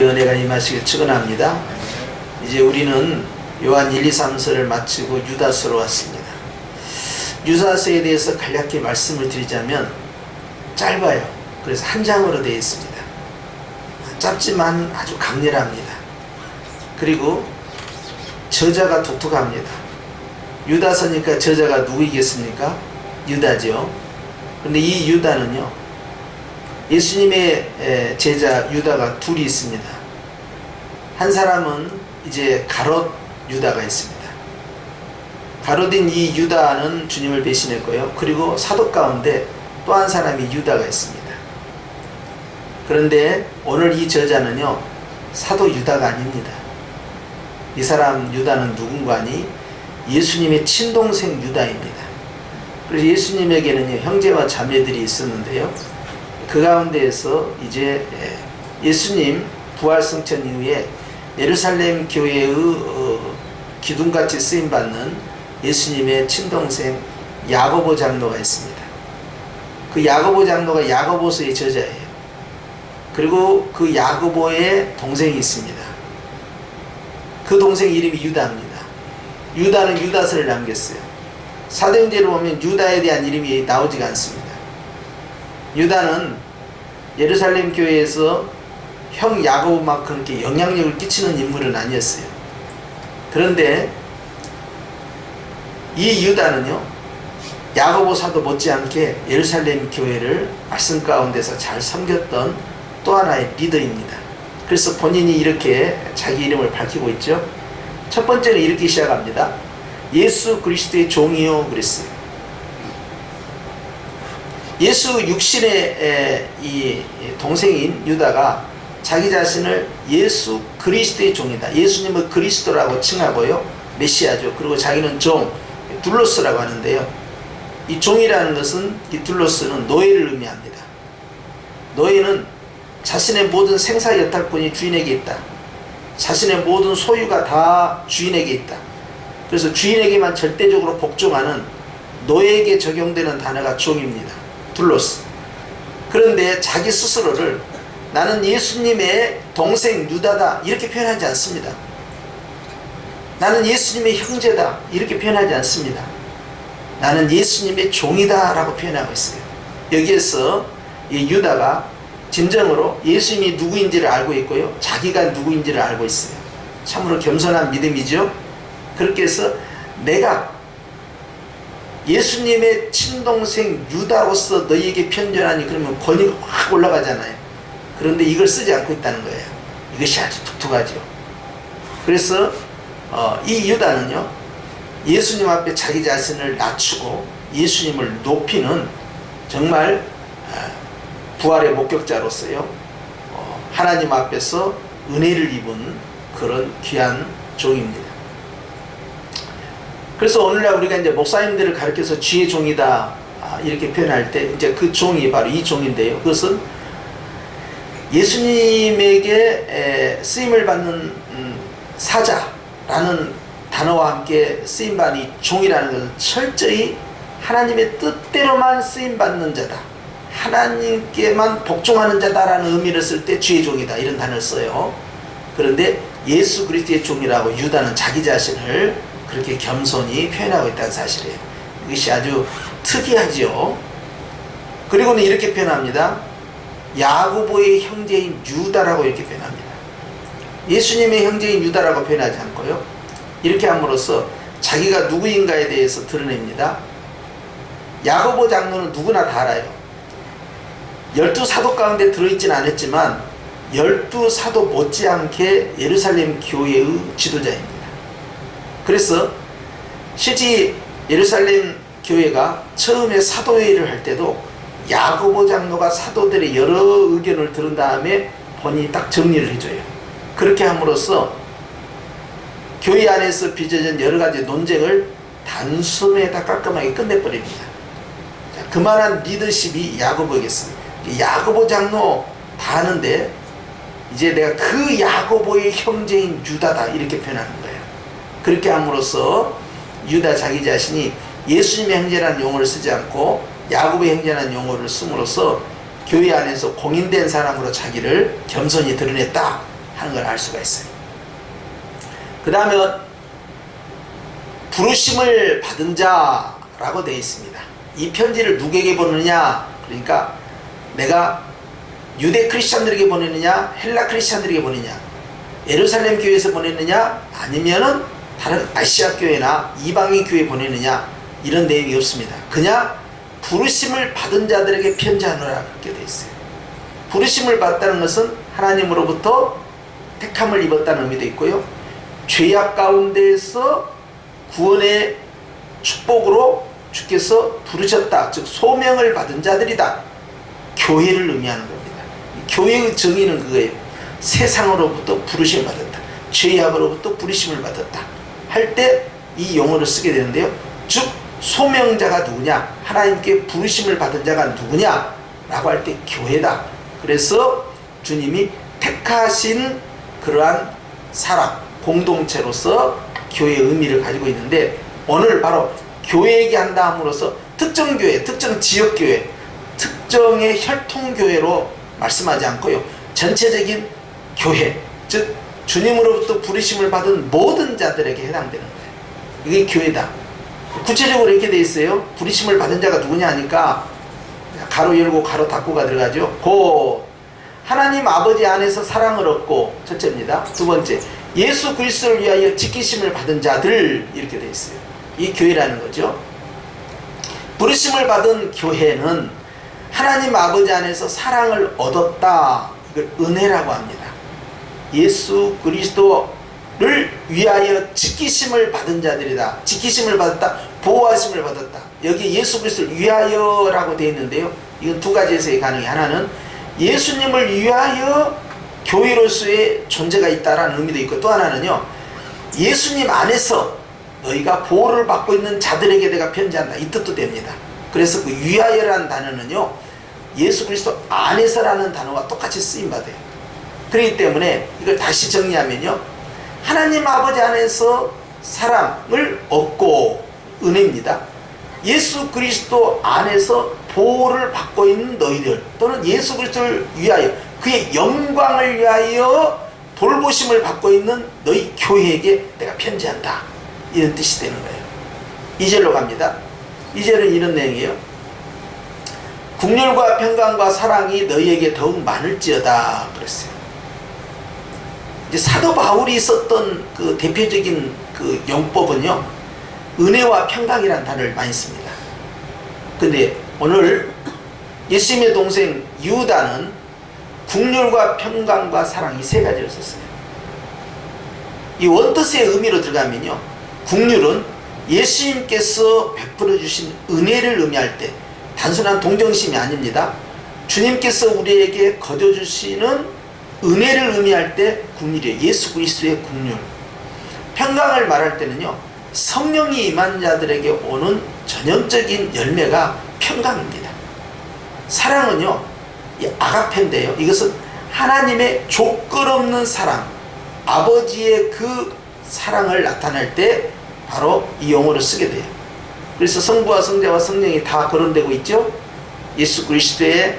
은혜가 임하시길 축원합니다. 이제 우리는 요한 1, 2, 3서를 마치고 유다서로 왔습니다. 유다서에 대해서 간략히 말씀을 드리자면 짧아요. 그래서 한 장으로 되어 있습니다. 짧지만 아주 강렬합니다. 그리고 저자가 독특합니다. 유다서니까 저자가 누구이겠습니까? 유다죠. 그런데 이 유다는요, 예수님의 제자 유다가 둘이 있습니다. 한 사람은 이제 가롯 유다가 있습니다. 가롯인 이 유다는 주님을 배신했고요. 그리고 사도 가운데 또 한 사람이 유다가 있습니다. 그런데 오늘 이 저자는요, 사도 유다가 아닙니다. 이 사람 유다는 누군가니 예수님의 친동생 유다입니다. 그래서 예수님에게는 형제와 자매들이 있었는데요, 그 가운데에서 이제 예수님 부활승천 이후에 예루살렘 교회의 기둥같이 쓰임받는 예수님의 친동생 야고보 장로가 있습니다. 그 야고보 장로가 야고보서의 저자예요. 그리고 그 야고보의 동생이 있습니다. 그 동생 이름이 유다입니다. 유다는 유다서를 남겼어요. 사도행전을 보면 유다에 대한 이름이 나오지가 않습니다. 유다는 예루살렘 교회에서 형 야고보만큼 그렇게 영향력을 끼치는 인물은 아니었어요. 그런데 이 유다는요, 야고보 사도 못지않게 예루살렘 교회를 말씀 가운데서 잘 섬겼던 또 하나의 리더입니다. 그래서 본인이 이렇게 자기 이름을 밝히고 있죠. 첫 번째는 이렇게 시작합니다. 예수 그리스도의 종이요 그랬어요. 예수 육신의 이 동생인 유다가 자기 자신을 예수 그리스도의 종이다, 예수님을 그리스도라고 칭하고요, 메시아죠. 그리고 자기는 종, 둘로스라고 하는데요, 이 종이라는 것은, 이 둘로스는 노예를 의미합니다. 노예는 자신의 모든 생사 여탈권이 주인에게 있다. 자신의 모든 소유가 다 주인에게 있다. 그래서 주인에게만 절대적으로 복종하는 노예에게 적용되는 단어가 종입니다. 둘로스. 그런데 자기 스스로를 나는 예수님의 동생 유다다 이렇게 표현하지 않습니다. 나는 예수님의 형제다 이렇게 표현하지 않습니다. 나는 예수님의 종이다 라고 표현하고 있어요. 여기에서 이 유다가 진정으로 예수님이 누구인지를 알고 있고요, 자기가 누구인지를 알고 있어요. 참으로 겸손한 믿음이죠. 그렇게 해서 내가 예수님의 친동생 유다로서 너희에게 편전하니, 그러면 권위가 확 올라가잖아요. 그런데 이걸 쓰지 않고 있다는 거예요. 이것이 아주 독특하죠. 그래서 이 유다는요, 예수님 앞에 자기 자신을 낮추고 예수님을 높이는 정말 부활의 목격자로서요, 하나님 앞에서 은혜를 입은 그런 귀한 종입니다. 그래서 오늘날 우리가 이제 목사님들을 가르쳐서 주의 종이다 이렇게 표현할 때, 이제 그 종이 바로 이 종인데요, 그것은 예수님에게 쓰임을 받는 사자라는 단어와 함께 쓰임받은 이 종이라는 것은 철저히 하나님의 뜻대로만 쓰임받는 자다, 하나님께만 복종하는 자다라는 의미를 쓸 때 주의 종이다 이런 단어를 써요. 그런데 예수 그리스도의 종이라고 유다는 자기 자신을 그렇게 겸손히 표현하고 있다는 사실이에요. 이것이 아주 특이하죠. 그리고는 이렇게 표현합니다. 야고보의 형제인 유다라고 이렇게 표현합니다. 예수님의 형제인 유다라고 표현하지 않고요, 이렇게 함으로써 자기가 누구인가에 대해서 드러냅니다. 야고보 장로는 누구나 다 알아요. 12사도 가운데 들어있지는 않았지만 12사도 못지않게 예루살렘 교회의 지도자입니다. 그래서 실제 예루살렘 교회가 처음에 사도회의를 할 때도 야고보 장로가 사도들의 여러 의견을 들은 다음에 본인이 딱 정리를 해줘요. 그렇게 함으로써 교회 안에서 빚어진 여러 가지 논쟁을 단숨에 다 깔끔하게 끝내버립니다. 자, 그만한 리더십이 야고보겠습니다. 야고보 장로 다 아는데 이제 내가 그 야고보의 형제인 유다다 이렇게 표현하는 거예요. 그렇게 함으로써 유다 자기 자신이 예수님의 형제라는 용어를 쓰지 않고 야고보의 형제라는 용어를 씀으로써 교회 안에서 공인된 사람으로 자기를 겸손히 드러냈다 하는 걸 알 수가 있어요. 그 다음에 부르심을 받은 자라고 되어 있습니다. 이 편지를 누구에게 보내느냐? 그러니까 내가 유대 크리스찬들에게 보내느냐, 헬라 크리스찬들에게 보내느냐, 예루살렘 교회에서 보내느냐, 아니면은 다른 아시아 교회나 이방인 교회에 보내느냐, 이런 내용이 없습니다. 그냥 부르심을 받은 자들에게 편지하노라 그렇게 되어 있어요. 부르심을 받다는 것은 하나님으로부터 택함을 입었다는 의미도 있고요, 죄악 가운데에서 구원의 축복으로 주께서 부르셨다, 즉 소명을 받은 자들이다, 교회를 의미하는 겁니다. 교회의 정의는 그거예요. 세상으로부터 부르심을 받았다, 죄악으로부터 부르심을 받았다 할 때 이 용어를 쓰게 되는데요, 즉 소명자가 누구냐, 하나님께 부르심을 받은 자가 누구냐 라고 할 때 교회다. 그래서 주님이 택하신 그러한 사람, 공동체로서 교회의 의미를 가지고 있는데, 오늘 바로 교회 얘기한다 함으로써 특정 교회, 특정 지역 교회, 특정의 혈통교회로 말씀하지 않고요, 전체적인 교회, 즉 주님으로부터 부르심을 받은 모든 자들에게 해당되는 거예요. 이게 교회다. 구체적으로 이렇게 돼 있어요. 부르심을 받은 자가 누구냐 하니까 가로 열고 가로 닫고가 들어가죠. 곧 하나님 아버지 안에서 사랑을 얻고, 첫째입니다. 두 번째, 예수 그리스도를 위하여 지키심을 받은 자들, 이렇게 돼 있어요. 이 교회라는 거죠. 부르심을 받은 교회는 하나님 아버지 안에서 사랑을 얻었다, 이걸 은혜라고 합니다. 예수 그리스도를 위하여 지키심을 받은 자들이다. 지키심을 받았다, 보호하심을 받았다. 여기 예수 그리스도를 위하여라고 되어 있는데요, 이건 두 가지 해석이 가능해요. 하나는 예수님을 위하여 교회로서의 존재가 있다라는 의미도 있고, 또 하나는요, 예수님 안에서 너희가 보호를 받고 있는 자들에게 내가 편지한다, 이 뜻도 됩니다. 그래서 그 위하여라는 단어는요, 예수 그리스도 안에서라는 단어와 똑같이 쓰임받아요. 그렇기 때문에 이걸 다시 정리하면요, 하나님 아버지 안에서 사랑을 얻고, 은혜입니다. 예수 그리스도 안에서 보호를 받고 있는 너희들, 또는 예수 그리스도를 위하여, 그의 영광을 위하여 돌보심을 받고 있는 너희 교회에게 내가 편지한다, 이런 뜻이 되는 거예요. 2절로 갑니다. 2절은 이런 내용이에요. 국률과 평강과 사랑이 너희에게 더욱 많을지어다 그랬어요. 이제 사도 바울이 썼던 그 대표적인 그 용법은요, 은혜와 평강이라는 단어를 많이 씁니다. 근데 오늘 예수님의 동생 유다는 국률과 평강과 사랑, 이 세 가지를 썼어요. 이 원뜻의 의미로 들어가면요, 국률은 예수님께서 베풀어 주신 은혜를 의미할 때, 단순한 동정심이 아닙니다. 주님께서 우리에게 거둬주시는 은혜를 의미할 때 국률이에요. 예수 그리스도의 국률. 평강을 말할 때는요, 성령이 임한 자들에게 오는 전형적인 열매가 평강입니다. 사랑은요, 이 아가페인데요, 이것은 하나님의 조건 없는 사랑, 아버지의 그 사랑을 나타낼 때 바로 이 용어를 쓰게 돼요. 그래서 성부와 성자와 성령이 다 거론되고 있죠. 예수 그리스도의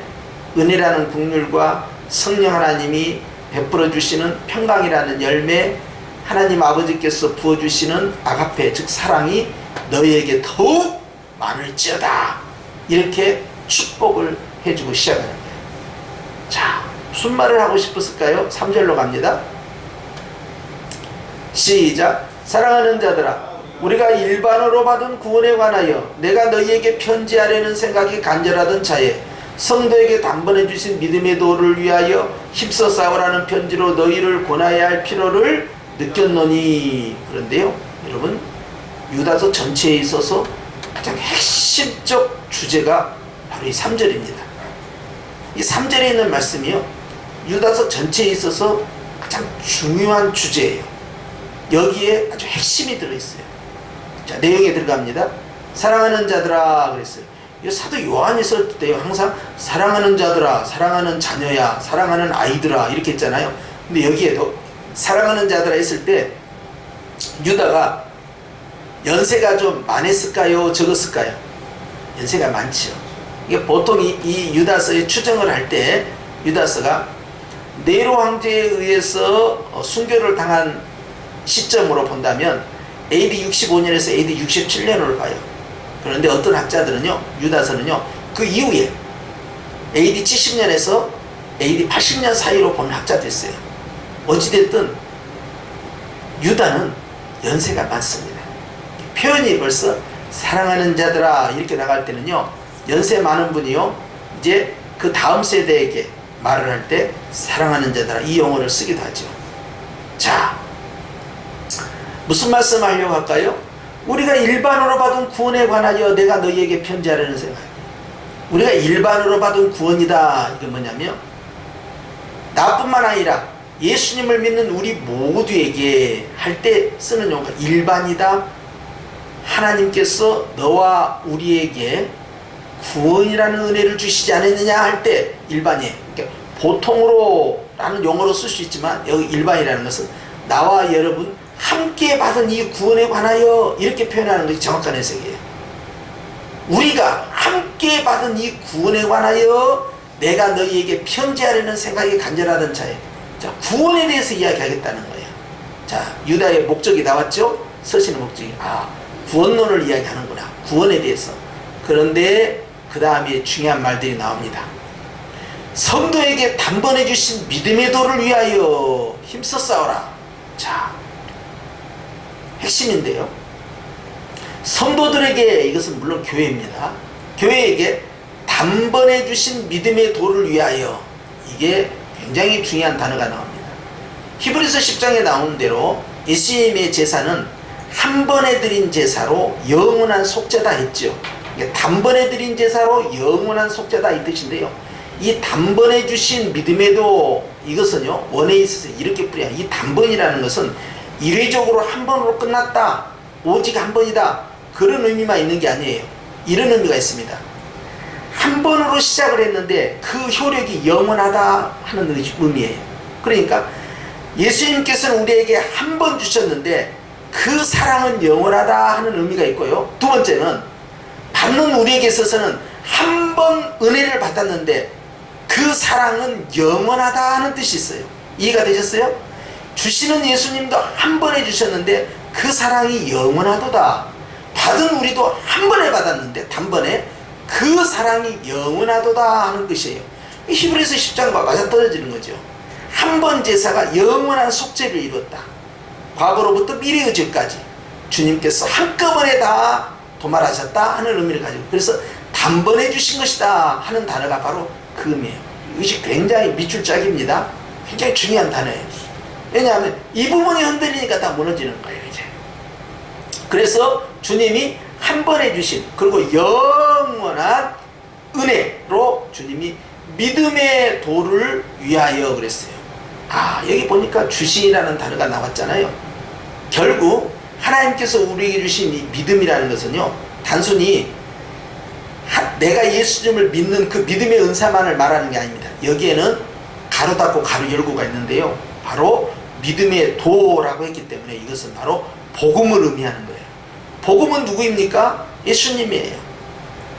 은혜라는 국률과 성령 하나님이 베풀어 주시는 평강이라는 열매, 하나님 아버지께서 부어주시는 아가페, 즉 사랑이 너희에게 더욱 많을지어다, 이렇게 축복을 해주고 시작하는 거예요. 자, 무슨 말을 하고 싶었을까요? 3절로 갑니다. 시작. 사랑하는 자들아, 우리가 일반으로 받은 구원에 관하여 내가 너희에게 편지하려는 생각이 간절하던 차에 성도에게 단번에 주신 믿음의 도를 위하여 힘써 싸우라는 편지로 너희를 권하여야 할 필요를 느꼈노니. 그런데요, 여러분, 유다서 전체에 있어서 가장 핵심적 주제가 바로 이 3절입니다. 이 3절에 있는 말씀이요, 유다서 전체에 있어서 가장 중요한 주제예요. 여기에 아주 핵심이 들어있어요. 자, 내용에 들어갑니다. 사랑하는 자들아 그랬어요. 이 사도 요한이 쓸 때요, 항상 사랑하는 자들아, 사랑하는 자녀야, 사랑하는 아이들아, 이렇게 했잖아요. 근데 여기에도 사랑하는 자들아 했을 때 유다가 연세가 좀 많았을까요, 적었을까요? 연세가 많죠. 이게 보통 이 유다서의 추정을 할 때 유다서가 네로 황제에 의해서 순교를 당한 시점으로 본다면 AD 65년에서 AD 67년으로 봐요. 그런데 어떤 학자들은요, 유다서는요, 그 이후에 AD 70년에서 AD 80년 사이로 본 학자도 있어요. 어찌됐든 유다는 연세가 많습니다. 표현이 벌써 사랑하는 자들아 이렇게 나갈 때는요, 연세 많은 분이요, 이제 그 다음 세대에게 말을 할 때 사랑하는 자들아 이 용어를 쓰기도 하죠. 자, 무슨 말씀 하려고 할까요? 우리가 일반으로 받은 구원에 관하여 내가 너희에게 편지하려는 생각. 우리가 일반으로 받은 구원이다. 이게 뭐냐면 나뿐만 아니라 예수님을 믿는 우리 모두에게 할 때 쓰는 용어가 일반이다. 하나님께서 너와 우리에게 구원이라는 은혜를 주시지 않았느냐 할 때 일반이에요. 그러니까 보통으로 라는 용어로 쓸 수 있지만 여기 일반이라는 것은 나와 여러분 함께 받은 이 구원에 관하여 이렇게 표현하는 것이 정확한 해석이에요. 우리가 함께 받은 이 구원에 관하여 내가 너희에게 편지하려는 생각이 간절하던 차에, 자, 구원에 대해서 이야기하겠다는 거예요. 자, 유다의 목적이 나왔죠? 서신의 목적이, 구원론을 이야기하는구나. 구원에 대해서. 그런데 그 다음에 중요한 말들이 나옵니다. 성도에게 단번에 주신 믿음의 도를 위하여 힘써 싸워라. 자, 핵심인데요. 성도들에게, 이것은 물론 교회입니다. 교회에게 단번에 주신 믿음의 도를 위하여, 이게 굉장히 중요한 단어가 나옵니다. 히브리서 10장에 나온 대로 예수님의 제사는 한 번에 드린 제사로 영원한 속죄다 했죠. 단번에 드린 제사로 영원한 속죄다 이 뜻인데요. 이 단번에 주신 믿음에도, 이것은요, 원에 있어서 이렇게 뿌려. 이 단번이라는 것은 일회적으로 한 번으로 끝났다, 오직 한 번이다, 그런 의미만 있는 게 아니에요. 이런 의미가 있습니다. 한 번으로 시작을 했는데 그 효력이 영원하다 하는 의미예요. 그러니까 예수님께서는 우리에게 한 번 주셨는데 그 사랑은 영원하다 하는 의미가 있고요. 두 번째는 받는 우리에게 있어서는 한 번 은혜를 받았는데 그 사랑은 영원하다 하는 뜻이 있어요. 이해가 되셨어요? 주시는 예수님도 한 번에 주셨는데 그 사랑이 영원하도다. 받은 우리도 한 번에 받았는데 단번에 그 사랑이 영원하도다 하는 뜻이에요. 히브리서 10장과 맞아떨어지는 거죠. 한 번 제사가 영원한 속죄를 이뤘다. 과거로부터 미래의 죄까지 주님께서 한꺼번에 다 도말하셨다 하는 의미를 가지고, 그래서 단번에 주신 것이다 하는 단어가 바로 그 의미예요. 이것이 굉장히 밑줄 짝입니다. 굉장히 중요한 단어예요. 왜냐하면 이 부분이 흔들리니까 다 무너지는 거예요, 이제. 그래서 주님이 한 번에 주신, 그리고 영원한 은혜로 주님이 믿음의 도를 위하여 그랬어요. 여기 보니까 주신이라는 단어가 나왔잖아요. 결국 하나님께서 우리에게 주신 이 믿음이라는 것은요, 단순히 내가 예수님을 믿는 그 믿음의 은사만을 말하는 게 아닙니다. 여기에는 가로 닫고 가로 열고가 있는데요, 바로 믿음의 도라고 했기 때문에 이것은 바로 복음을 의미하는 거예요. 복음은 누구입니까? 예수님이에요.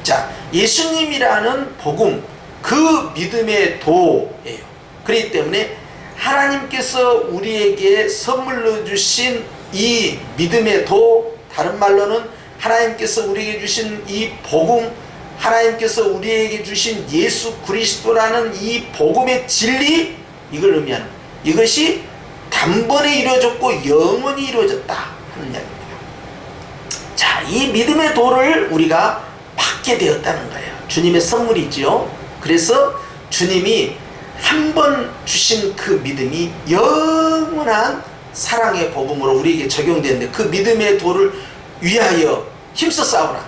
자, 예수님이라는 복음, 그 믿음의 도예요. 그렇기 때문에 하나님께서 우리에게 선물로 주신 이 믿음의 도, 다른 말로는 하나님께서 우리에게 주신 이 복음, 하나님께서 우리에게 주신 예수 그리스도라는 이 복음의 진리, 이걸 의미하는 거예요. 이것이 단번에 이루어졌고 영원히 이루어졌다 하는 이야기입니다. 자, 이 믿음의 도를 우리가 받게 되었다는 거예요. 주님의 선물이지요. 그래서 주님이 한 번 주신 그 믿음이 영원한 사랑의 복음으로 우리에게 적용되는데, 그 믿음의 도를 위하여 힘써 싸우라.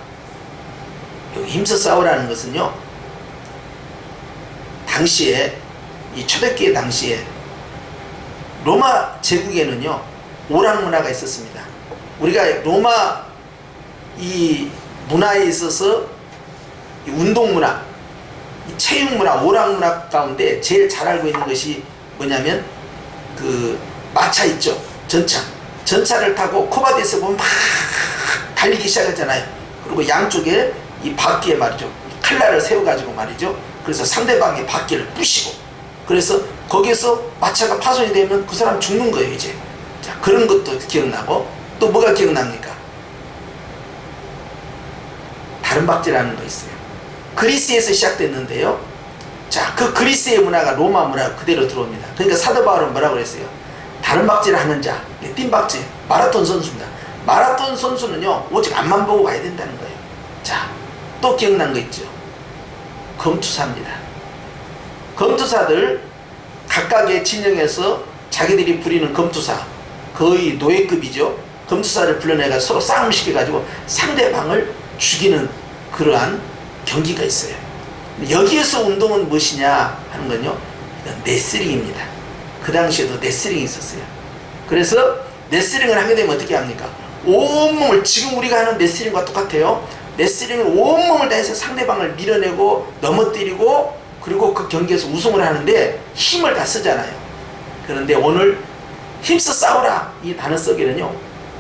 여기 힘써 싸우라는 것은요, 당시에, 이 초대교회 당시에 로마 제국에는요, 오락 문화가 있었습니다. 우리가 로마 이 문화에 있어서 이 운동 문화, 이 체육 문화, 오락 문화 가운데 제일 잘 알고 있는 것이 뭐냐면 그 마차 있죠. 전차를 타고 코바디에서 보면 막 달리기 시작하잖아요. 그리고 양쪽에 이 바퀴에 말이죠, 칼날을 세워가지고 말이죠, 그래서 상대방의 바퀴를 부시고, 그래서 거기에서 마차가 파손이 되면 그 사람 죽는 거예요 이제. 자, 그런 것도 기억나고, 또 뭐가 기억납니까? 다른박질하는 거 있어요. 그리스에서 시작됐는데요. 자, 그 그리스의 문화가 로마 문화가 그대로 들어옵니다. 그러니까 사도 바울은 뭐라고 그랬어요? 다른박질 하는 자, 뜀박질, 마라톤 선수입니다. 마라톤 선수는요 오직 앞만 보고 가야 된다는 거예요. 자, 또 기억난 거 있죠? 검투사입니다. 검투사들 각각의 진영에서 자기들이 부리는 검투사, 거의 노예급이죠. 검투사를 불러내가 서로 싸움을 시켜가지고 상대방을 죽이는 그러한 경기가 있어요. 여기에서 운동은 무엇이냐 하는 건요, 이건 레슬링입니다. 그 당시에도 레슬링이 있었어요. 그래서 레슬링을 하게 되면 어떻게 합니까? 온몸을, 지금 우리가 하는 레슬링과 똑같아요. 레슬링을 온몸을 다해서 상대방을 밀어내고 넘어뜨리고, 그리고 그 경기에서 우승을 하는데 힘을 다 쓰잖아요. 그런데 오늘 힘써 싸우라 이 단어 속에는요,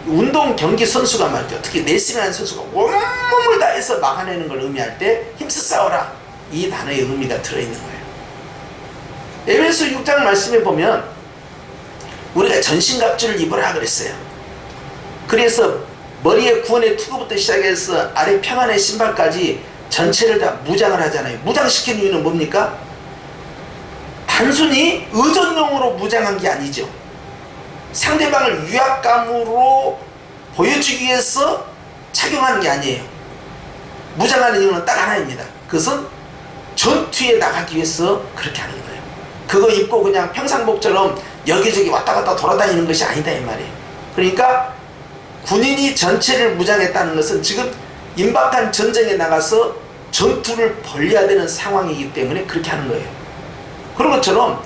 운동 경기 선수가 말이죠, 특히 레슬링하는 선수가 온몸을 다해서 막아내는 걸 의미할 때 힘써 싸우라 이 단어의 의미가 들어있는 거예요. 에베소 6장 말씀에 보면 우리가 전신갑주를 입으라 그랬어요. 그래서 머리에 구원의 투구부터 시작해서 아래 평안의 신발까지 전체를 다 무장을 하잖아요. 무장시킨 이유는 뭡니까? 단순히 의존용으로 무장한 게 아니죠. 상대방을 위압감으로 보여주기 위해서 착용하는 게 아니에요. 무장하는 이유는 딱 하나입니다. 그것은 전투에 나가기 위해서 그렇게 하는 거예요. 그거 입고 그냥 평상복처럼 여기저기 왔다 갔다 돌아다니는 것이 아니다 이 말이에요. 그러니까 군인이 전체를 무장했다는 것은 지금 임박한 전쟁에 나가서 전투를 벌여야 되는 상황이기 때문에 그렇게 하는 거예요. 그런 것처럼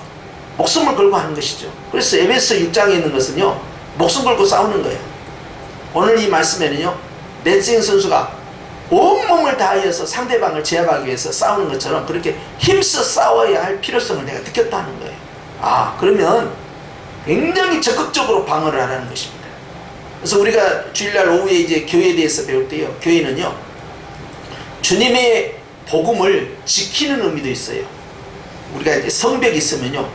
목숨을 걸고 하는 것이죠. 그래서 에베소 6장에 있는 것은요, 목숨 걸고 싸우는 거예요. 오늘 이 말씀에는요, 레슬링 선수가 온몸을 다하여서 상대방을 제압하기 위해서 싸우는 것처럼 그렇게 힘써 싸워야 할 필요성을 내가 느꼈다는 거예요. 아, 그러면 굉장히 적극적으로 방어를 하라는 것입니다. 그래서 우리가 주일날 오후에 이제 교회에 대해서 배울 때요, 교회는요, 주님의 복음을 지키는 의미도 있어요. 우리가 이제 성벽이 있으면요,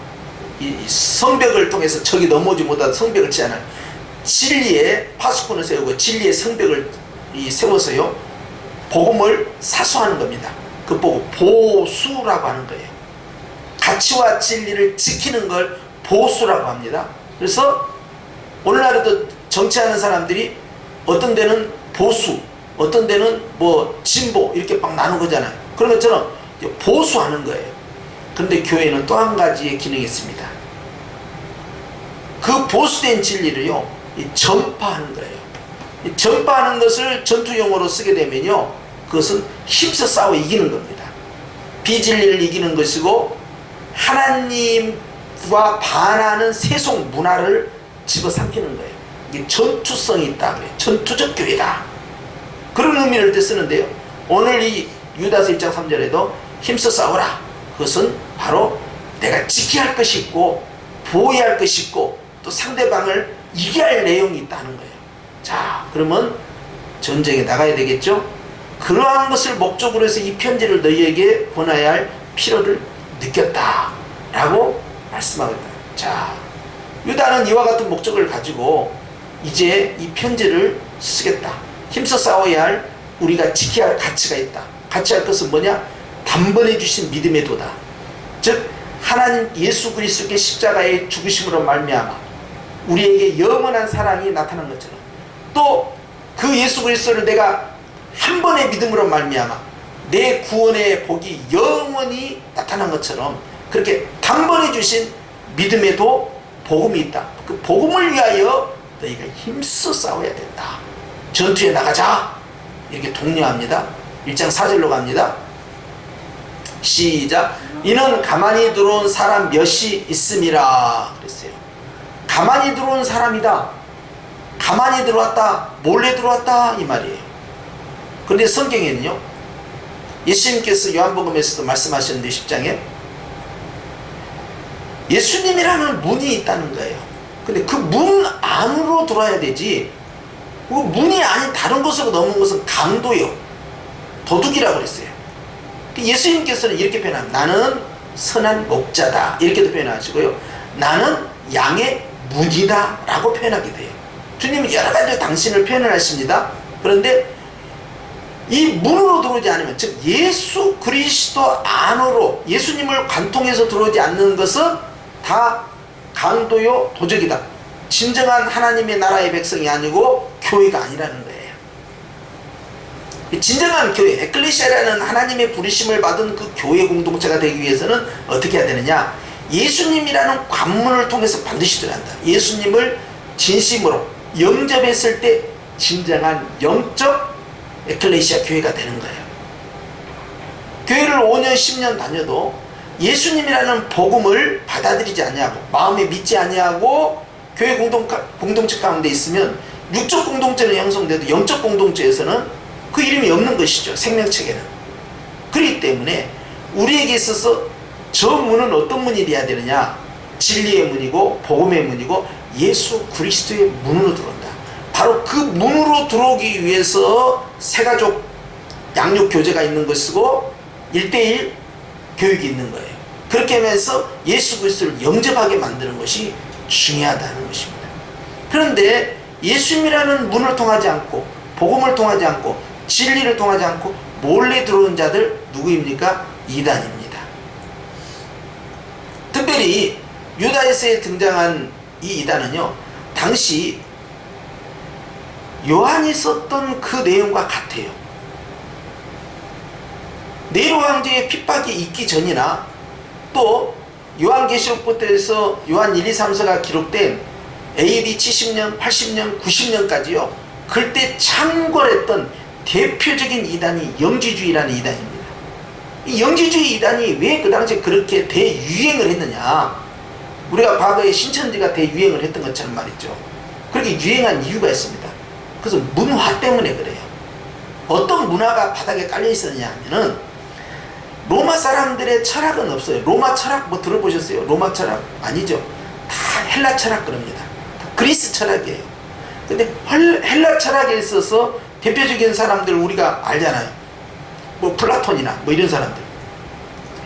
이 성벽을 통해서 적이 넘어오지 못하도록 성벽을 치잖아요. 진리의 파수꾼을 세우고 진리의 성벽을 세워서요, 복음을 사수하는 겁니다. 그 보고 보수라고 하는 거예요. 가치와 진리를 지키는 걸 보수라고 합니다. 그래서 오늘날에도 정치하는 사람들이 어떤 데는 보수, 어떤 데는 뭐 진보 이렇게 막 나눈 거잖아요. 그런 것처럼 보수하는 거예요. 그런데 교회는 또 한 가지의 기능이 있습니다. 그 보수된 진리를요, 전파하는 거예요. 전파하는 것을 전투용어로 쓰게 되면요, 그것은 힘써 싸워 이기는 겁니다. 비진리를 이기는 것이고 하나님과 반하는 세속 문화를 집어삼키는 거예요. 이게 전투성이 있다 그래요. 전투적 교회다, 그런 의미를 쓰는데요, 오늘 이 유다서 1장 3절에도 힘써 싸우라, 그것은 바로 내가 지켜야 할 것이 있고 보호해야 할 것이 있고 또 상대방을 이겨야 할 내용이 있다는 거예요. 자, 그러면 전쟁에 나가야 되겠죠. 그러한 것을 목적으로 해서 이 편지를 너희에게 보내야 할 필요를 느꼈다 라고 말씀하겠다. 자, 유다는 이와 같은 목적을 가지고 이제 이 편지를 쓰겠다. 힘써 싸워야 할, 우리가 지켜야 할 가치가 있다. 가치 할 것은 뭐냐? 단번에 주신 믿음의 도다. 즉 하나님 예수 그리스도의 십자가의 죽으심으로 말미암아 우리에게 영원한 사랑이 나타난 것처럼, 또 그 예수 그리스도를 내가 한 번의 믿음으로 말미암아 내 구원의 복이 영원히 나타난 것처럼, 그렇게 단번에 주신 믿음에도 복음이 있다. 그 복음을 위하여 너희가 힘써 싸워야 된다. 전투에 나가자, 이렇게 독려합니다. 1장 4절로 갑니다. 시작. 이는 가만히 들어온 사람 몇이 있음이라 그랬어요. 가만히 들어온 사람이다. 가만히 들어왔다, 몰래 들어왔다 이 말이에요. 그런데 성경에는요, 예수님께서 요한복음에서도 말씀하셨는데 10장에 예수님이라는 문이 있다는 거예요. 근데 그 문 안으로 들어와야 되지, 그 문이 아닌 다른 곳으로 넘은 것은 강도요, 도둑이라고 그랬어요. 예수님께서는 이렇게 표현합니다. 나는 선한 목자다 이렇게도 표현하시고요. 나는 양의 문이다 라고 표현하게 돼요. 주님은 여러 가지로 당신을 표현을 하십니다. 그런데 이 문으로 들어오지 않으면, 즉 예수 그리스도 안으로 예수님을 관통해서 들어오지 않는 것은 다 강도요 도적이다. 진정한 하나님의 나라의 백성이 아니고 교회가 아니라는 거예요. 진정한 교회, 에클레시아라는 하나님의 부르심을 받은 그 교회 공동체가 되기 위해서는 어떻게 해야 되느냐, 예수님이라는 관문을 통해서 반드시 들어야 한다. 예수님을 진심으로 영접했을 때 진정한 영적 에클레시아 교회가 되는 거예요. 교회를 5년 10년 다녀도 예수님이라는 복음을 받아들이지 아니하고 마음에 믿지 아니하고 교회 공동체 가운데 있으면 육적 공동체는 형성돼도 영적 공동체에서는 그 이름이 없는 것이죠. 생명책에는. 그렇기 때문에 우리에게 있어서 저 문은 어떤 문이 되어야 되느냐, 진리의 문이고 복음의 문이고 예수 그리스도의 문으로 들어온다. 바로 그 문으로 들어오기 위해서 새가족 양육 교제가 있는 것이고 1:1 교육이 있는 거예요. 그렇게 하면서 예수 그리스도를 영접하게 만드는 것이 중요하다는 것입니다. 그런데 예수님이라는 문을 통하지 않고 복음을 통하지 않고 진리를 통하지 않고 몰래 들어온 자들 누구입니까? 이단입니다. 특별히 유다에서에 등장한 이 이단은요, 당시 요한이 썼던 그 내용과 같아요. 네로 황제의 핍박이 있기 전이나 또 요한계시록부터 해서 요한 1, 2, 3서가 기록된 AD 70년, 80년, 90년까지요. 그때 창궐했던 대표적인 이단이 영지주의라는 이단입니다. 이 영지주의 이단이 왜 그 당시에 그렇게 대유행을 했느냐, 우리가 과거에 신천지가 대유행을 했던 것처럼 말이죠. 그렇게 유행한 이유가 있습니다. 그래서 문화 때문에 그래요. 어떤 문화가 바닥에 깔려 있었냐 하면은 로마 사람들의 철학은 없어요. 로마 철학 뭐 들어보셨어요? 로마 철학? 아니죠. 다 헬라 철학 그럽니다. 그리스 철학이에요. 근데 헬라 철학에 있어서 대표적인 사람들 우리가 알잖아요. 뭐 플라톤이나 뭐 이런 사람들.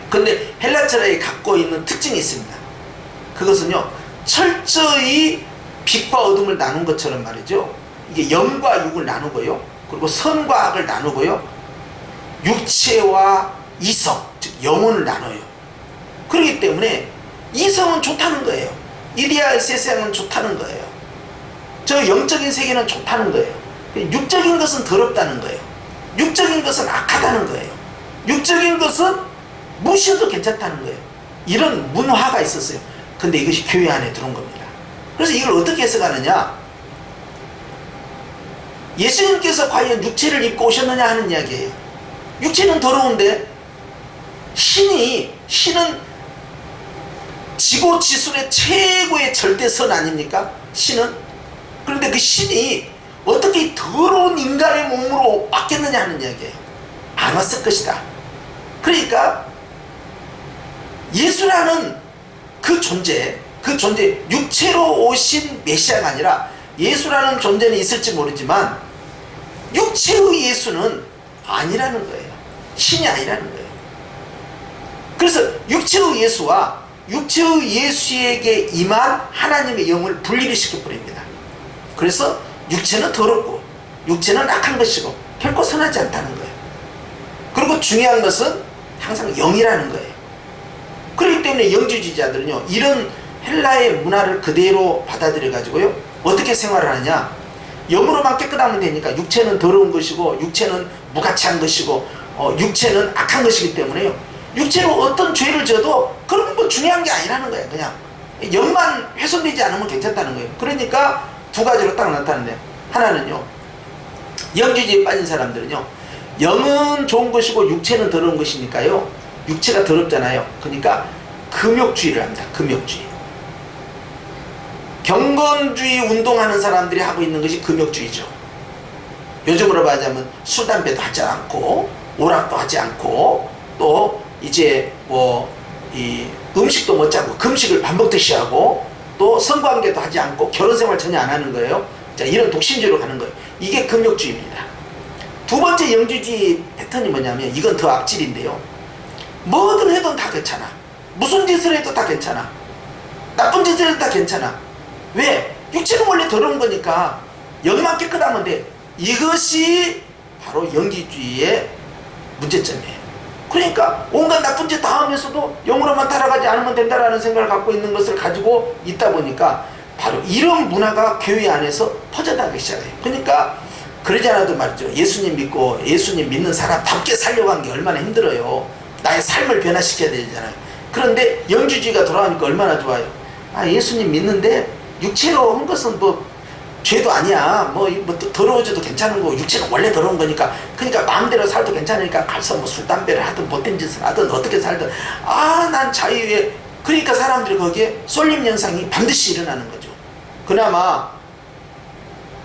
근데 헬라 철학이 갖고 있는 특징이 있습니다. 그것은요, 철저히 빛과 어둠을 나눈 것처럼 말이죠. 이게 영과 육을 나누고요, 그리고 선과 악을 나누고요, 육체와 이성, 즉 영혼을 나눠요. 그렇기 때문에 이성은 좋다는 거예요. 이데아 세상은 좋다는 거예요. 저 영적인 세계는 좋다는 거예요. 육적인 것은 더럽다는 거예요. 육적인 것은 악하다는 거예요. 육적인 것은 무시해도 괜찮다는 거예요. 이런 문화가 있었어요. 근데 이것이 교회 안에 들어온 겁니다. 그래서 이걸 어떻게 해석하느냐, 예수님께서 과연 육체를 입고 오셨느냐 하는 이야기예요. 육체는 더러운데 신은 지고지순의 최고의 절대선 아닙니까? 신은. 그런데 그 신이 어떻게 더러운 인간의 몸으로 왔겠느냐 하는 이야기예요. 안 왔을 것이다. 그러니까 예수라는 그 존재 육체로 오신 메시아가 아니라 예수라는 존재는 있을지 모르지만 육체의 예수는 아니라는 거예요. 신이 아니라는 거예요. 그래서 육체의 예수와 육체의 예수에게 임한 하나님의 영을 분리를 시켜버립니다. 그래서 육체는 더럽고 육체는 악한 것이고 결코 선하지 않다는 거예요. 그리고 중요한 것은 항상 영이라는 거예요. 그렇기 때문에 영주주의자들은요, 이런 헬라의 문화를 그대로 받아들여 가지고요, 어떻게 생활을 하느냐, 영으로만 깨끗하면 되니까 육체는 더러운 것이고 육체는 무가치한 것이고 육체는 악한 것이기 때문에요, 육체로 어떤 죄를 져도 그런 뭐 중요한 게 아니라는 거예요. 그냥 영만 훼손되지 않으면 괜찮다는 거예요. 그러니까 두 가지로 딱 나타나는데, 하나는요, 영주주의에 빠진 사람들은요, 영은 좋은 것이고 육체는 더러운 것이니까요, 육체가 더럽잖아요. 그러니까 금욕주의를 합니다. 금욕주의. 경건주의 운동하는 사람들이 하고 있는 것이 금욕주의죠. 요즘으로 말하자면 술, 담배도 하지 않고 오락도 하지 않고 또 이제 뭐 이 음식도 못 짜고 금식을 반복듯이 하고 또 성관계도 하지 않고 결혼생활 전혀 안 하는 거예요. 자, 이런 독신주의로 가는 거예요. 이게 금욕주의입니다. 두 번째 영주주의 패턴이 뭐냐면, 이건 더 악질인데요, 뭐든 해도 다 괜찮아. 무슨 짓을 해도 다 괜찮아. 나쁜 짓을 해도 다 괜찮아. 왜? 육체는 원래 더러운 거니까 영만 깨끗하면 돼. 이것이 바로 영지주의의 문제점이에요. 그러니까 온갖 나쁜 짓 다 하면서도 영으로만 따라가지 않으면 된다라는 생각을 갖고 있는 것을 가지고 있다 보니까 바로 이런 문화가 교회 안에서 퍼져나가기 시작해요. 그러니까 그러지 않아도 말이죠. 예수님 믿고 예수님 믿는 사람답게 살려고 하는 게 얼마나 힘들어요. 나의 삶을 변화시켜야 되잖아요. 그런데 영주주의가 돌아오니까 얼마나 좋아요. 아, 예수님 믿는데 육체로 한 것은 뭐 죄도 아니야. 뭐 더러워져도 괜찮은 거. 육체가 원래 더러운 거니까. 그러니까 마음대로 살도 괜찮으니까 가서 뭐 술 담배를 하든 못된 짓을 하든 어떻게 살든 난 자유에. 그러니까 사람들이 거기에 쏠림 현상이 반드시 일어나는 거죠. 그나마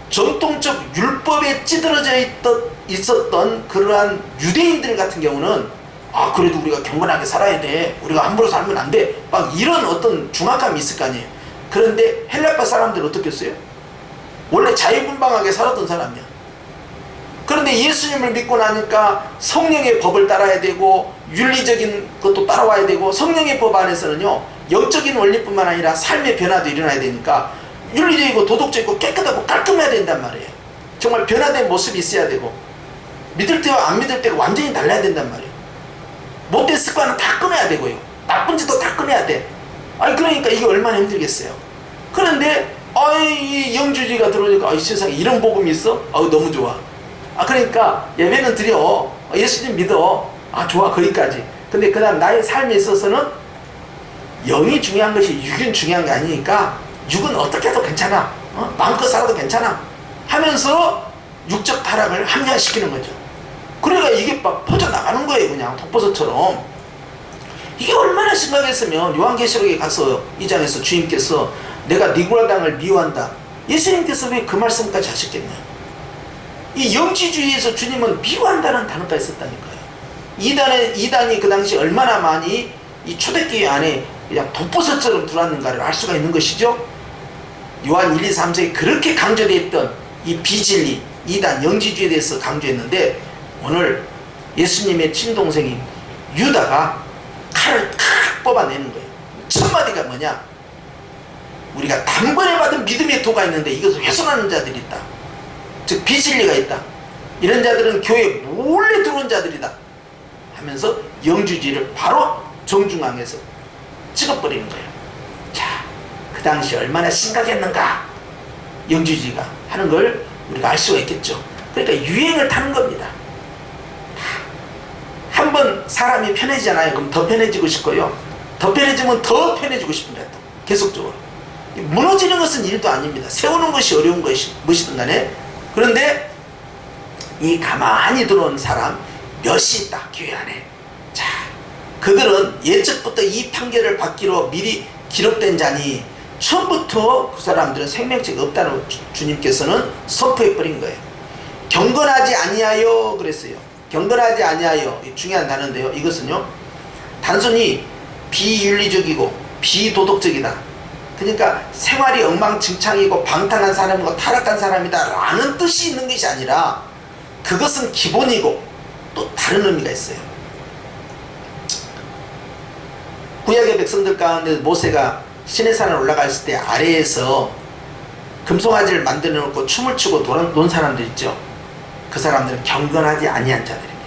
전통적 율법에 찌들어져 있었던 그러한 유대인들 같은 경우는 그래도 우리가 경건하게 살아야 돼. 우리가 함부로 살면 안 돼. 막 이런 어떤 중압감이 있을 거 아니에요. 그런데 헬라파 사람들은 어떻겠어요? 원래 자유분방하게 살았던 사람이야. 그런데 예수님을 믿고 나니까 성령의 법을 따라야 되고 윤리적인 것도 따라와야 되고 성령의 법 안에서는요 영적인 원리뿐만 아니라 삶의 변화도 일어나야 되니까 윤리적이고 도덕적이고 깨끗하고 깔끔해야 된단 말이에요. 정말 변화된 모습이 있어야 되고 믿을 때와 안 믿을 때가 완전히 달라야 된단 말이에요. 못된 습관은 다 끊어야 되고요. 나쁜 짓도 다 끊어야 돼. 그러니까 이게 얼마나 힘들겠어요. 그런데 이 영주주의가 들어오니까 이 세상에 이런 복음이 있어? 너무 좋아. 그러니까 예배는 드려. 예수님 믿어. 좋아. 거기까지. 근데 그 다음 나의 삶에 있어서는 영이 중요한 것이 육은 중요한 게 아니니까 육은 어떻게 해도 괜찮아. 마음껏 살아도 괜찮아. 하면서 육적 타락을 합리화시키는 거죠. 그러니까 이게 막 퍼져나가는 거예요. 그냥 독버섯처럼. 이게 얼마나 심각했으면 요한계시록에 가서 2장에서 주님께서 내가 니고라 당을 미워한다. 예수님께서 왜 그 말씀까지 하셨겠냐. 이 영지주의에서 주님은 미워한다는 단어가 있었다니까요. 이단이 그 당시 얼마나 많이 이 초대교회 안에 그냥 독버섯처럼 들어왔는가를 알 수가 있는 것이죠. 요한 1, 2, 3세에 그렇게 강조되어 있던 이 비진리, 이단, 영지주의에 대해서 강조했는데 오늘 예수님의 친동생인 유다가 칼을 칵 뽑아내는 거예요. 첫 마디가 뭐냐? 우리가 단번에 받은 믿음의 도가 있는데 이것을 훼손하는 자들이 있다. 즉 비진리가 있다. 이런 자들은 교회에 몰래 들어온 자들이다 하면서 영주주의를 바로 정중앙에서 찍어버리는 거예요. 자, 그 당시 얼마나 심각했는가 영주주의가 하는 걸 우리가 알 수가 있겠죠. 그러니까 유행을 타는 겁니다. 한번 사람이 편해지잖아요. 그럼 더 편해지고 싶고요. 더 편해지면 더 편해지고 싶습니다. 또 계속적으로. 무너지는 것은 일도 아닙니다. 세우는 것이 어려운 것이 무엇이든 간에. 그런데 이 가만히 들어온 사람 몇이 있다. 교회 안에. 자, 그들은 예적부터 이 판결을 받기로 미리 기록된 자니 처음부터 그 사람들은 생명체가 없다는 주님께서는 선포해버린 거예요. 경건하지 아니하여 그랬어요. 경건하지 아니하여 중요한 단어인데요. 이것은요 단순히 비윤리적이고 비도덕적이다. 그러니까 생활이 엉망진창이고 방탕한 사람이고 타락한 사람이다 라는 뜻이 있는 것이 아니라 그것은 기본이고 또 다른 의미가 있어요. 구약의 백성들 가운데 모세가 시내산을 올라갔을 때 아래에서 금송아지를 만들어 놓고 춤을 추고 논 사람들 있죠. 그 사람들은 경건하지 아니한 자들입니다.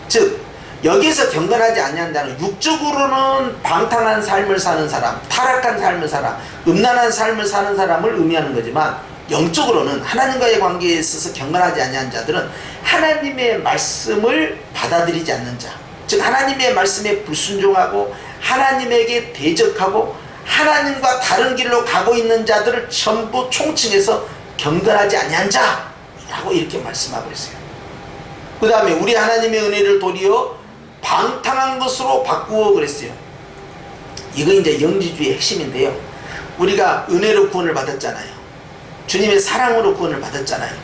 즉 여기에서 경건하지 아니한 자는 육적으로는 방탕한 삶을 사는 사람, 타락한 삶을 살아 음란한 삶을 사는 사람을 의미하는 거지만 영적으로는 하나님과의 관계에 있어서 경건하지 아니한 자들은 하나님의 말씀을 받아들이지 않는 자, 즉 하나님의 말씀에 불순종하고 하나님에게 대적하고 하나님과 다른 길로 가고 있는 자들을 전부 총칭해서 경건하지 아니한 자라고 이렇게 말씀하고 있어요. 그 다음에 우리 하나님의 은혜를 도리어 방탕한 것으로 바꾸어 그랬어요. 이거 이제 영지주의의 핵심인데요. 우리가 은혜로 구원을 받았잖아요. 주님의 사랑으로 구원을 받았잖아요.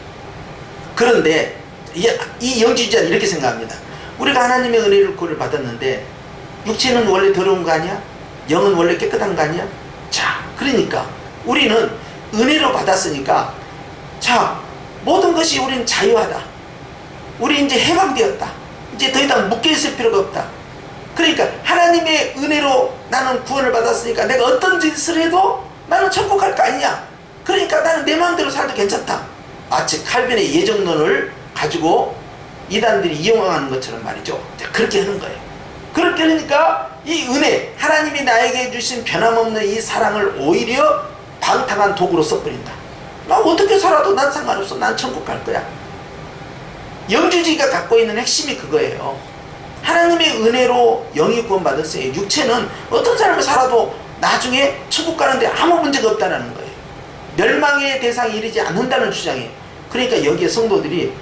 그런데 이 영지주의자는 이렇게 생각합니다. 우리가 하나님의 은혜로 구원을 받았는데 육체는 원래 더러운 거 아니야? 영은 원래 깨끗한 거 아니야? 자, 그러니까 우리는 은혜로 받았으니까 자, 모든 것이 우리는 자유하다. 우리 이제 해방되었다. 이제 더 이상 묶여 있을 필요가 없다. 그러니까 하나님의 은혜로 나는 구원을 받았으니까 내가 어떤 짓을 해도 나는 천국 갈 거 아니냐. 그러니까 나는 내 마음대로 살도 괜찮다. 마치 칼빈의 예정론을 가지고 이단들이 이용하는 것처럼 말이죠. 그렇게 하는 거예요. 그렇게 하니까 이 은혜, 하나님이 나에게 주신 변함없는 이 사랑을 오히려 방탕한 도구로 써버린다. 나 어떻게 살아도 난 상관없어. 난 천국 갈 거야. 영주주의가 갖고 있는 핵심이 그거예요. 하나님의 은혜로 영이 구원받았어요. 육체는 어떤 삶을 살아도 나중에 천국 가는데 아무 문제가 없다는 거예요. 멸망의 대상이 이르지 않는다는 주장이에요. 그러니까 여기에 성도들이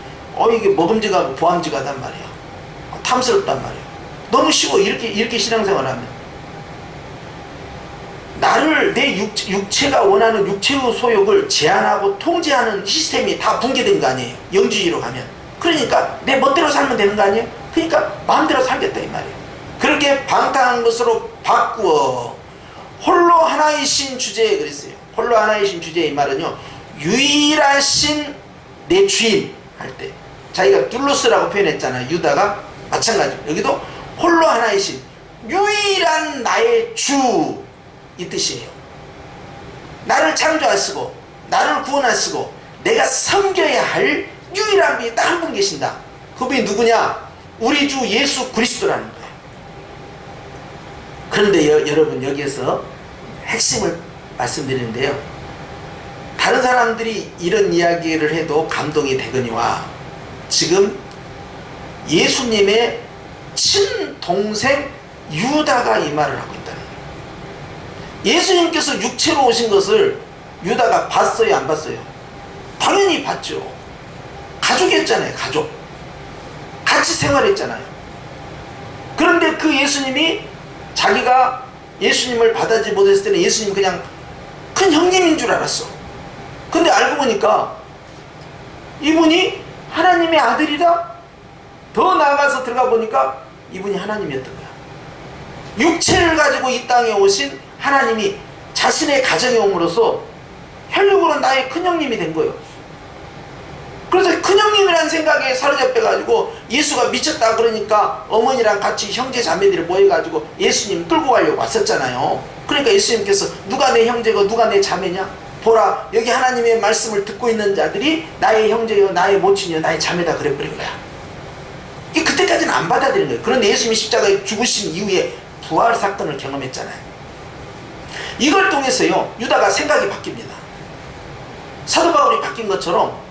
이게 먹음직하고 보암직하단 말이에요. 탐스럽단 말이에요. 너무 쉬워. 이렇게 신앙생활하면 나를 내 육체가 원하는 육체의 소욕을 제한하고 통제하는 시스템이 다 붕괴된 거 아니에요. 영주의로 가면. 그러니까 내 멋대로 살면 되는 거 아니에요. 그러니까 마음대로 살겠다 이 말이에요. 그렇게 방탕한 것으로 바꾸어 홀로 하나이신 주제에 그랬어요. 홀로 하나이신 주제의 이 말은요, 유일하신 내 주인 할 때, 자기가 둘로스라고 표현했잖아요. 유다가 마찬가지로 여기도 홀로 하나이신 유일한 나의 주 이 뜻이에요. 나를 창조하시고 나를 구원하시고 내가 섬겨야 할 유일한 분이 딱 한 분 계신다. 그분이 누구냐? 우리 주 예수 그리스도라는 거예요. 그런데 여러분 여기에서 핵심을 말씀드리는데요, 다른 사람들이 이런 이야기를 해도 감동이 되거니와 지금 예수님의 친동생 유다가 이 말을 하고 있다는 거예요. 예수님께서 육체로 오신 것을 유다가 봤어요, 안 봤어요? 당연히 봤죠. 가족이었잖아요. 가족. 같이 생활했잖아요. 그런데 그 예수님이 자기가 예수님을 받아들이지 못했을 때는 예수님이 그냥 큰 형님인 줄 알았어. 근데 알고 보니까 이분이 하나님의 아들이다? 더 나아가서 들어가 보니까 이분이 하나님이었던 거야. 육체를 가지고 이 땅에 오신 하나님이 자신의 가정에 옴으로써 혈육으로 나의 큰형님이 된 거예요. 그래서 큰형님이라는 생각에 사로잡혀가지고 예수가 미쳤다 그러니까 어머니랑 같이 형제 자매들이 모여가지고 예수님 끌고 가려고 왔었잖아요. 그러니까 예수님께서 누가 내 형제고 누가 내 자매냐? 보라, 여기 하나님의 말씀을 듣고 있는 자들이 나의 형제요 나의 모친이요 나의 자매다 그래버린 거야. 이게 그때까지는 안 받아들인 거예요. 그런데 예수님이 십자가에 죽으신 이후에 부활 사건을 경험했잖아요. 이걸 통해서요 유다가 생각이 바뀝니다. 사도 바울이 바뀐 것처럼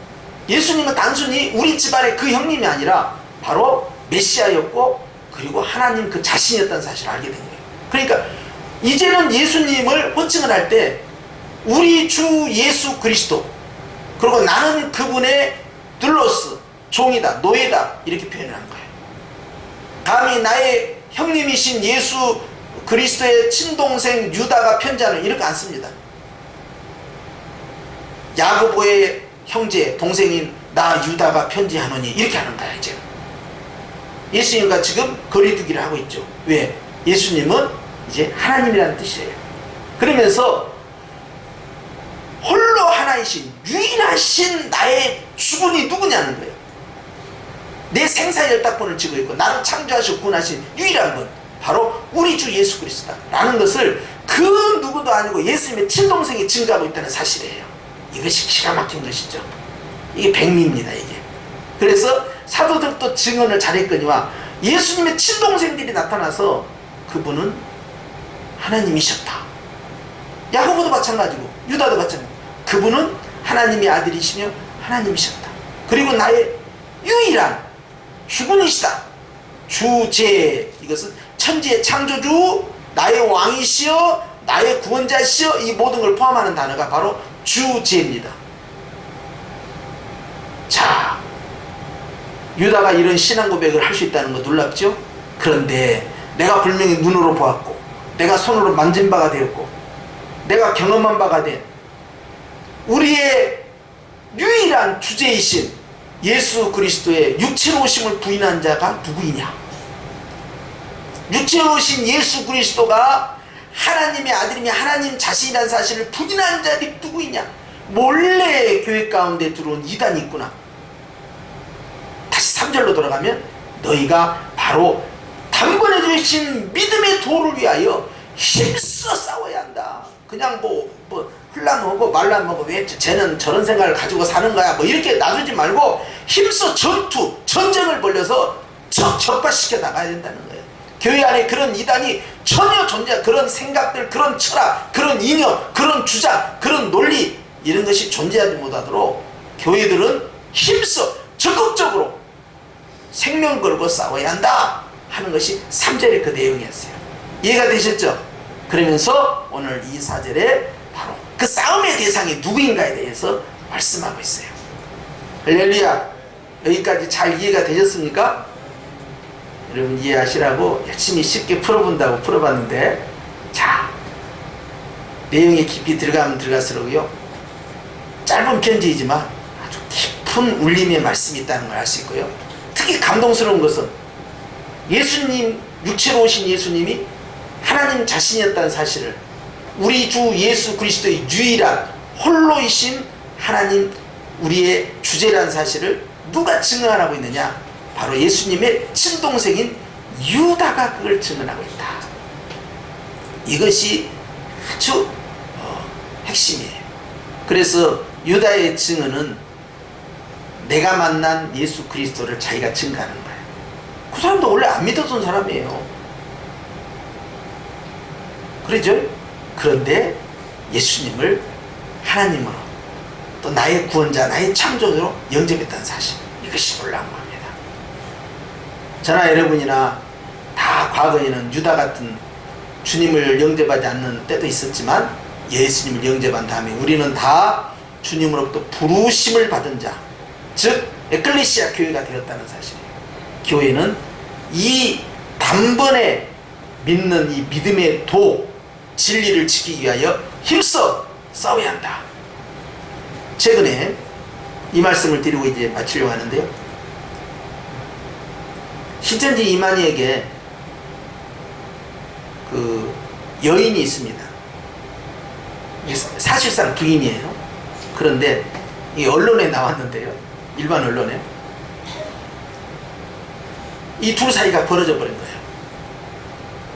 예수님은 단순히 우리 집안의 그 형님이 아니라 바로 메시아였고 그리고 하나님 그 자신이었다는 사실을 알게 된 거예요. 그러니까 이제는 예수님을 호칭을 할 때 우리 주 예수 그리스도, 그리고 나는 그분의 둘로스, 종이다, 노예다 이렇게 표현을 한 거예요. 감히 나의 형님이신 예수 그리스도의 친동생 유다가 편지하는 이렇게 안 씁니다. 야고보의 형제 동생인 나 유다가 편지하노니 이렇게 하는 거야. 이제 예수님과 지금 거리두기를 하고 있죠. 왜? 예수님은 이제 하나님이라는 뜻이에요. 그러면서 홀로 하나이신 유일하신 나의 주분이 누구냐는 거예요. 내 생사열딱분을 지고 있고 나를 창조하시고 구원하신 유일한 분, 바로 우리 주 예수 그리스도다 라는 것을 그 누구도 아니고 예수님의 친동생이 증거하고 있다는 사실이에요. 이것이 기가 막힌 것이죠. 이게 백미입니다. 이게. 그래서 사도들도 증언을 잘했거니와 예수님의 친동생들이 나타나서 그분은 하나님이셨다. 야고보도 마찬가지고 유다도 마찬가지고 그분은 하나님의 아들이시며 하나님이셨다. 그리고 나의 유일한 주분이시다. 주제, 이것은 천지의 창조주, 나의 왕이시여 나의 구원자시여 이 모든 걸 포함하는 단어가 바로 주제입니다. 자, 유다가 이런 신앙 고백을 할 수 있다는 거 놀랍죠? 그런데 내가 분명히 눈으로 보았고 내가 손으로 만진 바가 되었고 내가 경험한 바가 된 우리의 유일한 주제이신 예수 그리스도의 육체로 오심을 부인한 자가 누구이냐? 육체로 오신 예수 그리스도가 하나님의 아들이며 하나님 자신이라는 사실을 부인한 자들이 누구이냐? 몰래 교회 가운데 들어온 이단이 있구나. 다시 3절로 돌아가면 너희가 바로 단번에 주신 믿음의 도를 위하여 힘써 싸워야 한다. 그냥 흘러먹고 말라먹고 왜 쟤는 저런 생각을 가지고 사는 거야 이렇게 놔두지 말고 힘써 전쟁을 벌려서 적발시켜 나가야 된다는 거예요. 교회 안에 그런 이단이 전혀 그런 생각들, 그런 철학, 그런 이념, 그런 주장, 그런 논리 이런 것이 존재하지 못하도록 교회들은 힘써 적극적으로 생명 걸고 싸워야 한다 하는 것이 3절의 그 내용이었어요. 이해가 되셨죠? 그러면서 오늘 이 4절에 바로 그 싸움의 대상이 누구인가에 대해서 말씀하고 있어요. 할렐루야. 여기까지 잘 이해가 되셨습니까? 여러분 이해하시라고 열심히 쉽게 풀어본다고 풀어봤는데, 자, 내용에 깊이 들어가면 들어갈수록요 짧은 편지이지만 아주 깊은 울림의 말씀이 있다는 걸 알 수 있고요. 특히 감동스러운 것은 예수님, 육체로 오신 예수님이 하나님 자신이었다는 사실을, 우리 주 예수 그리스도의 유일한 홀로이신 하나님, 우리의 주제라는 사실을 누가 증언하고 있느냐? 바로 예수님의 친동생인 유다가 그걸 증언하고 있다. 이것이 아주 핵심이에요. 그래서 유다의 증언은 내가 만난 예수 그리스도를 자기가 증거하는 거예요. 그 사람도 원래 안 믿었던 사람이에요. 그러죠? 그런데 예수님을 하나님으로, 또 나의 구원자, 나의 창조주로 영접했다는 사실, 이것이 놀라운 겁니다. 저나 여러분이나 다 과거에는 유다 같은 주님을 영접하지 않는 때도 있었지만, 예수님을 영접한 다음에 우리는 다 주님으로부터 부르심을 받은 자, 즉 에클레시아 교회가 되었다는 사실이에요. 교회는 이 단번에 믿는 이 믿음의 도, 진리를 지키기 위하여 힘써 싸워야 한다. 최근에 이 말씀을 드리고 이제 마치려고 하는데요, 신천지 이만희에게 그 여인이 있습니다. 사실상 부인이에요. 그런데 이 언론에 나왔는데요, 일반 언론에 이 둘 사이가 벌어져 버린 거예요.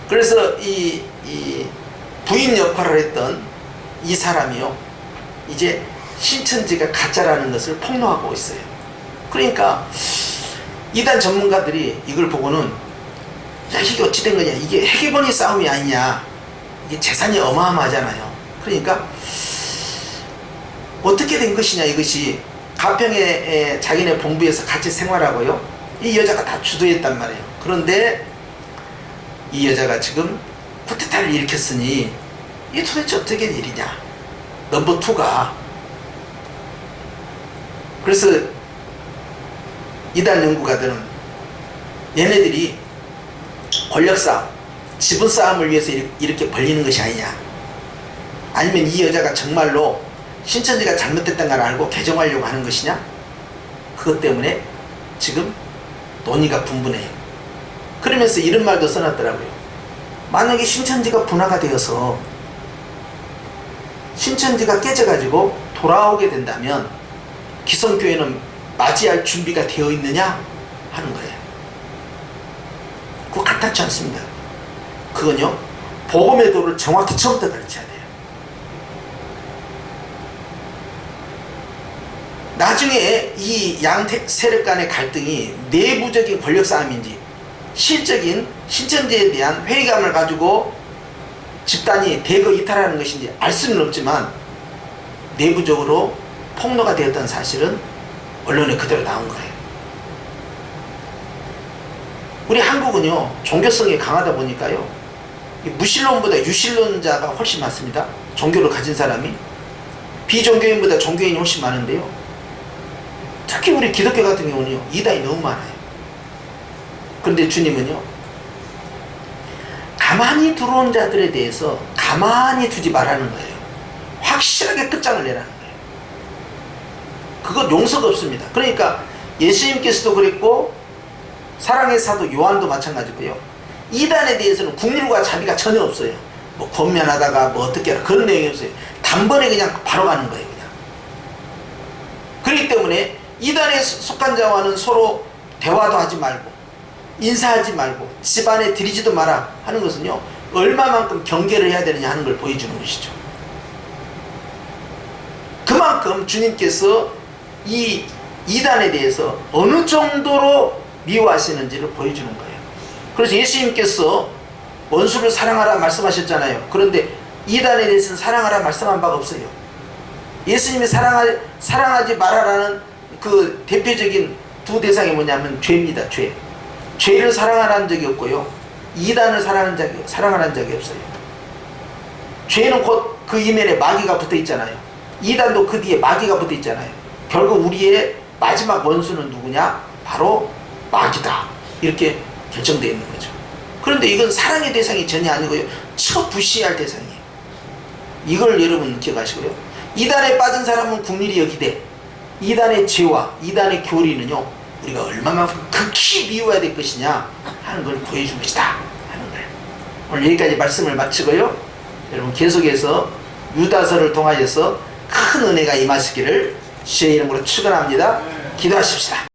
그래서 이 부인 역할을 했던 이 사람이요, 이제 신천지가 가짜라는 것을 폭로하고 있어요. 그러니까 이단 전문가들이 이걸 보고는, 야, 이게 어찌 된 거냐, 이게 해계번이 싸움이 아니냐, 이게 재산이 어마어마하잖아요. 그러니까 어떻게 된 것이냐, 이것이 가평에 자기네 본부에서 같이 생활하고요, 이 여자가 다 주도했단 말이에요. 그런데 이 여자가 지금 쿠데타를 일으켰으니 이게 도대체 어떻게 된 일이냐, 넘버 2가. 그래서 이단 연구가들은 얘네들이 권력싸움, 지분싸움을 위해서 이렇게 벌리는 것이 아니냐, 아니면 이 여자가 정말로 신천지가 잘못됐다는 걸 알고 개정하려고 하는 것이냐, 그것 때문에 지금 논의가 분분해요. 그러면서 이런 말도 써놨더라고요. 만약에 신천지가 분화가 되어서 신천지가 깨져가지고 돌아오게 된다면 기성교회는 맞이할 준비가 되어 있느냐 하는 거예요. 그거 간단치 않습니다. 그건요, 복음의 도를 정확히 처음부터 가르쳐야 돼요. 나중에 이 양 세력 간의 갈등이 내부적인 권력 싸움인지 실적인 신천지에 대한 회의감을 가지고 집단이 대거 이탈하는 것인지 알 수는 없지만, 내부적으로 폭로가 되었다는 사실은 언론에 그대로 나온 거예요. 우리 한국은요, 종교성이 강하다 보니까요, 무신론보다 유신론자가 훨씬 많습니다. 종교를 가진 사람이. 비종교인보다 종교인이 훨씬 많은데요, 특히 우리 기독교 같은 경우는요, 이단이 너무 많아요. 그런데 주님은요, 가만히 들어온 자들에 대해서 가만히 두지 말라는 거예요. 확실하게 끝장을 내라는 거예요. 그거 용서가 없습니다. 그러니까 예수님께서도 그랬고 사랑의 사도 요한도 마찬가지고요, 이단에 대해서는 국률과 자비가 전혀 없어요. 뭐 권면하다가 뭐 어떻게 하라, 그런 내용이 없어요. 단번에 그냥 바로 가는 거예요, 그냥. 그렇기 때문에 이단에 속한 자와는 서로 대화도 하지 말고 인사하지 말고 집안에 들이지도 마라 하는 것은요, 얼마만큼 경계를 해야 되느냐 하는 걸 보여주는 것이죠. 그만큼 주님께서 이 이단에 대해서 어느 정도로 미워하시는지를 보여주는 거예요. 그래서 예수님께서 원수를 사랑하라 말씀하셨잖아요. 그런데 이단에 대해서는 사랑하라 말씀한 바가 없어요. 예수님이 사랑하지 말아라는 그 대표적인 두 대상이 뭐냐면 죄입니다. 죄를 사랑하라는 적이 없고요, 이단을 사랑하라는 적이 없어요. 죄는 곧 그 이면에 마귀가 붙어 있잖아요. 이단도 그 뒤에 마귀가 붙어 있잖아요. 결국 우리의 마지막 원수는 누구냐? 바로 마귀다. 이렇게 결정되어 있는 거죠. 그런데 이건 사랑의 대상이 전혀 아니고요, 처부시할 대상이에요. 이걸 여러분 기억하시고요. 이단에 빠진 사람은 국리를 여기되 이단의 죄와 이단의 교리는요, 우리가 얼마만큼 극히 미워해야 될 것이냐 하는 걸 보여준 것이다 하는 거예요. 오늘 여기까지 말씀을 마치고요, 여러분 계속해서 유다서를 통하여서 큰 은혜가 임하시기를 주의 이름으로 축원합니다. 기도하십시다.